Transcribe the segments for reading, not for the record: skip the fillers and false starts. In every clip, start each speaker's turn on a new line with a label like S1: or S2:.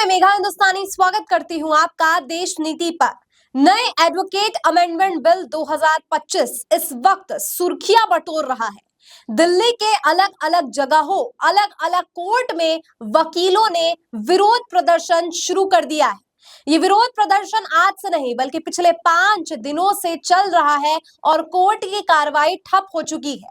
S1: मैं मेघा हिंदुस्तानी स्वागत करती हूं आपका देश नीति पर। नए एडवोकेट अमेंडमेंट बिल 2025 इस वक्त सुर्खियां बटोर रहा है। दिल्ली के अलग अलग जगहों, अलग अलग कोर्ट में वकीलों ने विरोध प्रदर्शन शुरू कर दिया है। ये विरोध प्रदर्शन आज से नहीं बल्कि पिछले 5 दिनों से चल रहा है और कोर्ट की कार्रवाई ठप हो चुकी है।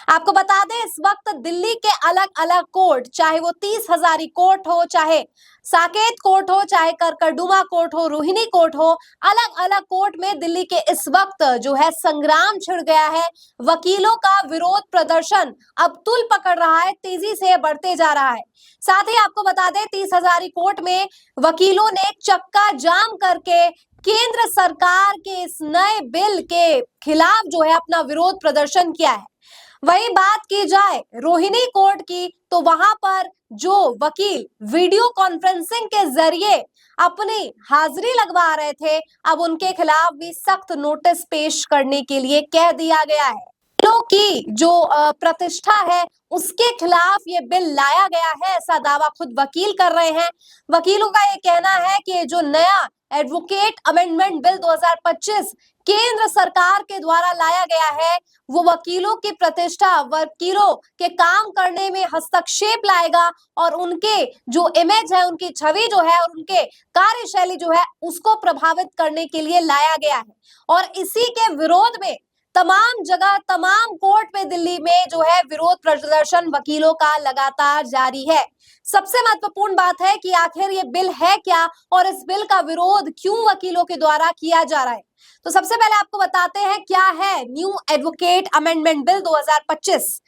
S1: आपको बता दें, इस वक्त दिल्ली के अलग अलग कोर्ट, चाहे वो 30 हजारी कोर्ट हो, चाहे साकेत कोर्ट हो, चाहे करकरडुमा कोर्ट हो, रोहिणी कोर्ट हो, अलग अलग कोर्ट में दिल्ली के इस वक्त जो है संग्राम छिड़ गया है। वकीलों का विरोध प्रदर्शन अब तूल पकड़ रहा है, तेजी से बढ़ते जा रहा है। साथ ही आपको बता दें, 30 हजारी कोर्ट में वकीलों ने चक्का जाम करके केंद्र सरकार के इस नए बिल के खिलाफ जो है अपना विरोध प्रदर्शन किया है। वही बात की जाए रोहिणी कोर्ट की, तो वहां पर जो वकील वीडियो कॉन्फ्रेंसिंग के जरिए अपनी हाजिरी लगवा रहे थे, अब उनके खिलाफ भी सख्त नोटिस पेश करने के लिए कह दिया गया है। वकीलों की जो प्रतिष्ठा है उसके खिलाफ ये बिल लाया गया है, ऐसा दावा खुद वकील कर रहे हैं। वकीलों का ये कहना है कि जो नया एडवोकेट अमेंडमेंट बिल 2025 केंद्र सरकार के द्वारा लाया गया है, वो वकीलों की प्रतिष्ठा, वकीलों के काम करने में हस्तक्षेप लाएगा और उनके जो इमेज है, उनकी छवि जो है और उनके कार्यशैली जो है उसको प्रभावित करने के लिए लाया गया है। और इसी के विरोध में तमाम जगह, तमाम कोर्ट में दिल्ली में जो है विरोध प्रदर्शन वकीलों का लगातार जारी है। सबसे महत्वपूर्ण बात है कि आखिर ये बिल है क्या और इस बिल का विरोध क्यों वकीलों के द्वारा किया जा रहा है। तो सबसे पहले आपको बताते हैं क्या है न्यू एडवोकेट अमेंडमेंट बिल 2025।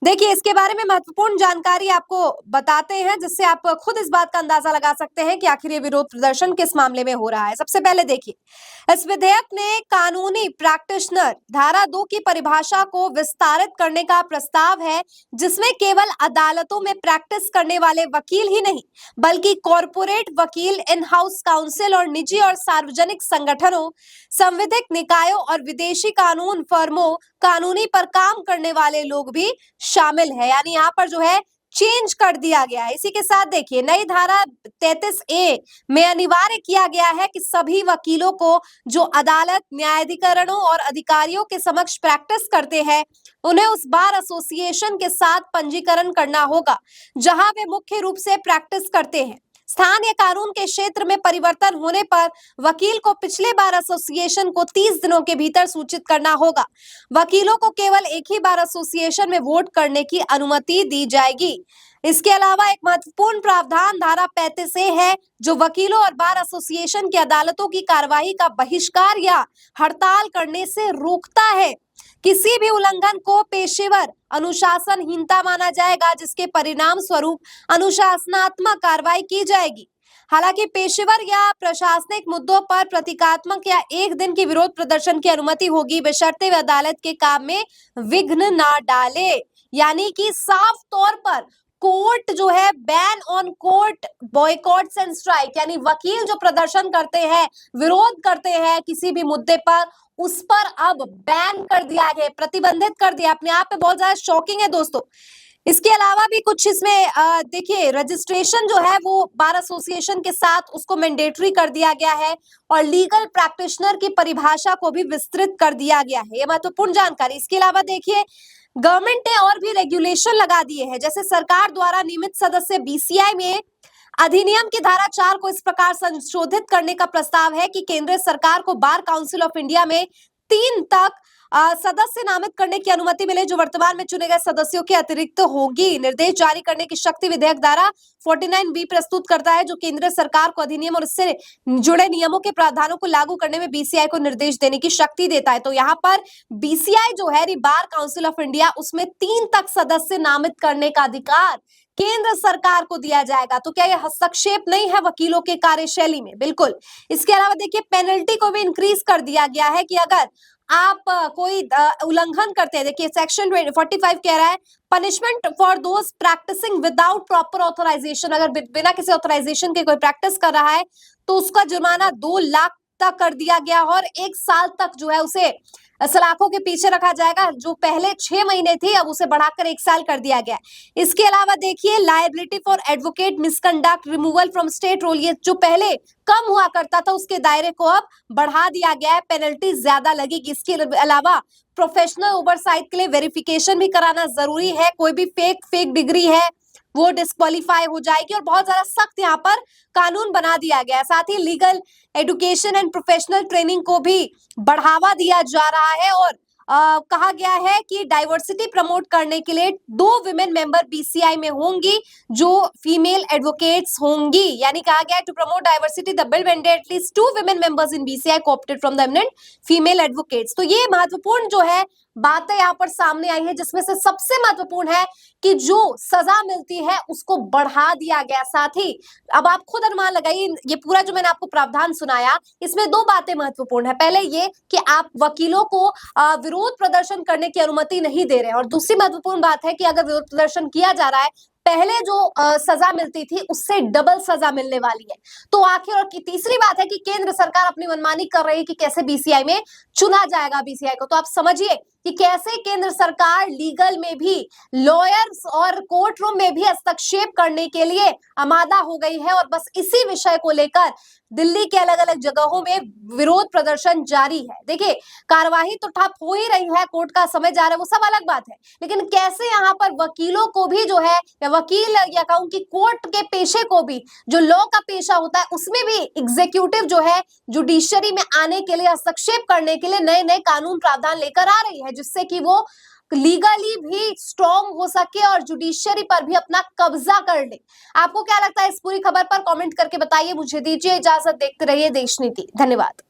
S1: देखिए, इसके बारे में महत्वपूर्ण जानकारी आपको बताते हैं, जिससे आप खुद इस बात का अंदाजा लगा सकते हैं कि आखिर ये विरोध प्रदर्शन किस मामले में हो रहा है। सबसे पहले देखिए, इस विधेयक ने कानूनी प्रैक्टिशनर धारा 2 की परिभाषा को विस्तारित करने का प्रस्ताव है, जिसमें केवल अदालतों में प्रैक्टिस करने वाले वकील ही नहीं बल्कि कॉर्पोरेट वकील, इन हाउस काउंसिल और निजी और सार्वजनिक संगठनों, संविधिक निकायों और विदेशी कानून फर्मों, कानूनी पर काम करने वाले लोग भी शामिल है। यानी यहाँ पर जो है चेंज कर दिया गया है। इसी के साथ देखिए, नई धारा 33A में अनिवार्य किया गया है कि सभी वकीलों को जो अदालत, न्यायाधिकरणों और अधिकारियों के समक्ष प्रैक्टिस करते हैं, उन्हें उस बार एसोसिएशन के साथ पंजीकरण करना होगा जहां वे मुख्य रूप से प्रैक्टिस करते हैं। स्थान या कानून के क्षेत्र में परिवर्तन होने पर वकील को पिछले बार एसोसिएशन को 30 दिनों के भीतर सूचित करना होगा। वकीलों को केवल एक ही बार एसोसिएशन में वोट करने की अनुमति दी जाएगी। इसके अलावा एक महत्वपूर्ण प्रावधान धारा 35A है, जो वकीलों और बार एसोसिएशन की अदालतों की कार्यवाही का बहिष्कार या हड़ताल करने से रोकता है। किसी भी उल्लंघन को पेशेवर अनुशासनहीनता माना जाएगा, जिसके परिणाम स्वरूप अनुशासनात्मक कार्रवाई की जाएगी। हालांकि पेशेवर या प्रशासनिक मुद्दों पर प्रतीकात्मक या एक दिन की विरोध प्रदर्शन की अनुमति होगी, बशर्ते वे अदालत के काम में विघ्न ना डाले। यानी कि साफ तौर पर कोर्ट जो है ban on court बॉयकॉट्स and strike, यानी वकील जो प्रदर्शन करते हैं, विरोध करते हैं किसी भी मुद्दे पर, उस पर अब बैन कर दिया गया, प्रतिबंधित कर दिया। अपने आप में बहुत ज्यादा शॉकिंग है दोस्तों। इसके अलावा भी कुछ इसमें देखिए, रजिस्ट्रेशन जो है वो बार एसोसिएशन के साथ उसको मैंडेटरी कर दिया गया है और लीगल प्रैक्टिशनर की परिभाषा को भी विस्तृत कर दिया गया है। ये महत्वपूर्ण जानकारी। इसके अलावा देखिए, गवर्नमेंट ने और भी रेगुलेशन लगा दिए हैं, जैसे सरकार द्वारा नियमित सदस्य बीसीआई में अधिनियम की धारा 4 को इस प्रकार संशोधित करने का प्रस्ताव है कि केंद्र सरकार को बार काउंसिल ऑफ इंडिया में 3 तक सदस्य नामित करने की अनुमति मिले, जो वर्तमान में चुने गए सदस्यों के अतिरिक्त होगी। निर्देश जारी करने की शक्ति विधेयक धारा 49B प्रस्तुत करता है, जो केंद्र सरकार को अधिनियम और इससे जुड़े नियमों के प्रावधानों को लागू करने में बीसीआई को निर्देश देने की शक्ति देता है। तो यहाँ पर बीसीआई जो है, बार काउंसिल ऑफ इंडिया, उसमें 3 तक सदस्य नामित करने का अधिकार केंद्र सरकार को दिया जाएगा। तो क्या यह हस्तक्षेप नहीं है वकीलों के कार्यशैली में? बिल्कुल। इसके अलावा देखिए, पेनल्टी को भी इंक्रीज कर दिया गया है कि अगर आप कोई उल्लंघन करते हैं, देखिए सेक्शन 45 कह रहा है, punishment for those practising without proper authorisation, अगर बिना किसी ऑथराइजेशन के कोई प्रैक्टिस कर रहा है तो उसका जुर्माना 2 लाख तक कर दिया गया और 1 साल तक जो है उसे सलाखों के पीछे रखा जाएगा। जो पहले 6 महीने थी अब उसे बढ़ाकर 1 साल कर दिया गया है। इसके अलावा देखिए liability for advocate misconduct removal from state roll, ये जो पहले कम हुआ करता था उसके दायरे को अब बढ़ा दिया गया है, पेनल्टी ज्यादा लगेगी। इसके अलावा प्रोफेशनल ओवरसाइट के लिए वेरिफिकेशन भी कराना जरूरी है। कोई भी फेक डिग्री है वो डिस्क्वालीफाई हो जाएगी और बहुत ज्यादा सख्त यहाँ पर कानून बना दिया गया है। साथ ही legal education and professional training को भी बढ़ावा दिया जा रहा है और कहा गया है कि डाइवर्सिटी प्रमोट करने के लिए 2 विमेन मेंबर बीसीआई में होंगी जो फीमेल एडवोकेट्स होंगी। यानी कहा गया है to promote diversity the bill mandate at least 2 women members in BCI coopted from the eminent female advocates. तो ये महत्वपूर्ण जो है बातें यहाँ पर सामने आई है, जिसमें से सबसे महत्वपूर्ण है कि जो सजा मिलती है उसको बढ़ा दिया गया। साथ ही अब आप खुद अनुमान लगाइए, ये पूरा जो मैंने आपको प्रावधान सुनाया इसमें 2 बातें महत्वपूर्ण है। पहले ये कि आप वकीलों को विरोध प्रदर्शन करने की अनुमति नहीं दे रहे हैं और दूसरी महत्वपूर्ण बात है कि अगर विरोध प्रदर्शन किया जा रहा है पहले जो सजा मिलती थी उससे डबल सजा मिलने वाली है। तो आखिर और की तीसरी बात है कि केंद्र सरकार अपनी मनमानी कर रही है कि कैसे बीसीआई में चुना जाएगा बीसीआई को। तो आप समझिए कि कैसे केंद्र सरकार लीगल में भी लॉयर्स और कोर्ट रूम में भी हस्तक्षेप करने के लिए आमादा हो गई है और बस इसी विषय को लेकर दिल्ली के अलग अलग जगहों में विरोध प्रदर्शन जारी है। देखिए कार्यवाही तो ठप हो ही रही है, कोर्ट का समय जा रहा है वो सब अलग बात है, लेकिन कैसे यहाँ पर वकीलों को भी जो है या वकील या कहूं कि कोर्ट के पेशे को भी, जो लॉ का पेशा होता है उसमें भी एग्जीक्यूटिव जो है जुडिशरी में आने के लिए हस्तक्षेप करने के लिए नए नए कानून प्रावधान लेकर आ रही है, जिससे कि वो लीगली भी स्ट्रॉन्ग हो सके और जुडिशरी पर भी अपना कब्जा कर ले। आपको क्या लगता है इस पूरी खबर पर? कमेंट करके बताइए। मुझे दीजिए इजाजत, देखते रहिए देश नीति। धन्यवाद।